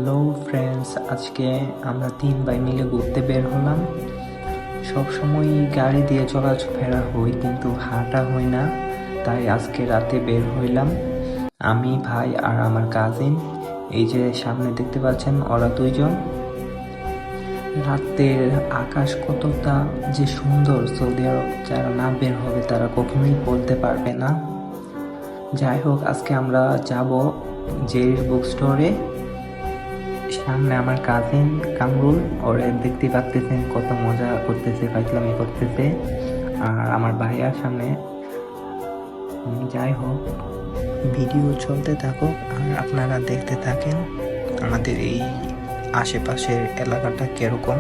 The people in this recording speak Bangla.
হ্যালো ফ্রেন্ডস, আজকে আমরা 3 ভাই মিলে ঘুরতে বের হলাম। সবসময় গাড়ি দিয়ে চলাফেরা হই, কিন্তু হাঁটা হয় না। তাই আজকে রাতে বের হইলাম, আমি, ভাই আর আমার কাজিন। এই যে সামনে দেখতে পাচ্ছেন, ওরা 2জন। রাতের আকাশ কতটা যে সুন্দর, সৌদি আরব যারা না বের হবে তারা কখনোই বলতে পারবে না। যাই হোক, আজকে আমরা যাব জেরির বুক স্টোরে। সামনে আমার কাজিন কামরুল, ওরে দেখতে পাচ্ছেন কত মজা করতেছে, ফাইজলামি করতেছে। আর আমার ভাইয়া সামনে। যাই হোক, ভিডিও চলতে থাকুক আর আপনারা দেখতে থাকেন আমাদের এই আশেপাশের এলাকাটা কিরকম।